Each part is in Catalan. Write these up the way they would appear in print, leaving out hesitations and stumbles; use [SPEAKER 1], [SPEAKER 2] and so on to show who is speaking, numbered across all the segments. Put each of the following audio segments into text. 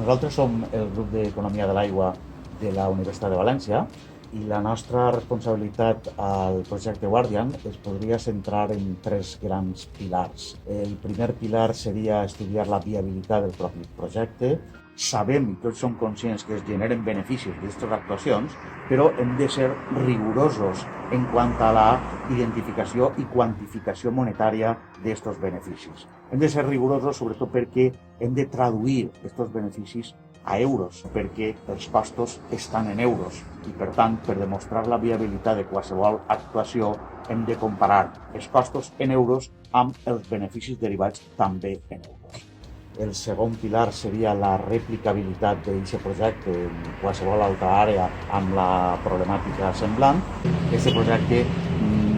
[SPEAKER 1] Nosaltres som el grup d'Economia de l'Aigua de la Universitat de València i la nostra responsabilitat al projecte Guardian es podria centrar en tres grans pilars. El primer pilar seria estudiar la viabilitat del propi projecte. Sabem i tots som conscients que es generen beneficis d'aquestes actuacions, però hem de ser rigorosos en quant a la identificació i quantificació monetària d'aquests beneficis. Hem de ser rigorosos sobretot perquè hem de traduir aquests beneficis a euros, perquè els costos estan en euros i, per tant, per demostrar la viabilitat de qualsevol actuació hem de comparar els costos en euros amb els beneficis derivats també en euros. El segon pilar seria la replicabilitat d'aquest projecte en qualsevol altra àrea amb la problemàtica semblant. Aquest projecte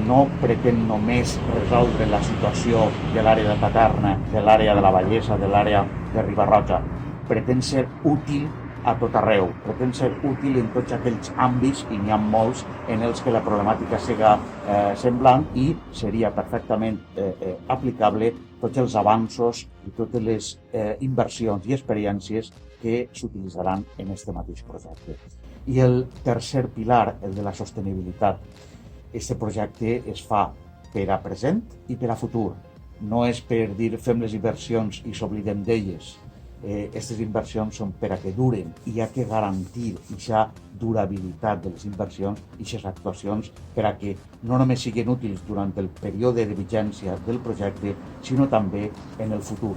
[SPEAKER 1] no pretén només resoldre la situació de l'àrea de Paterna, de l'àrea de la Vallesa, de l'àrea de Riba-roja. Pretén ser útil a tot arreu, pretén ser útil en tots aquells àmbits, i n'hi ha molts, en els que la problemàtica siga semblant i seria perfectament aplicable tots els avanços i totes les inversions i experiències que s'utilitzaran en aquest mateix projecte. I el tercer pilar, el de la sostenibilitat. Aquest projecte es fa per a present i per a futur. No és per dir fem les inversions i s'oblidem d'elles. Aquestes inversions són per a que duren i hi ha que garantir aquesta durabilitat de les inversions i aquestes actuacions per a que no només siguin útils durant el període de vigència del projecte, sinó també en el futur.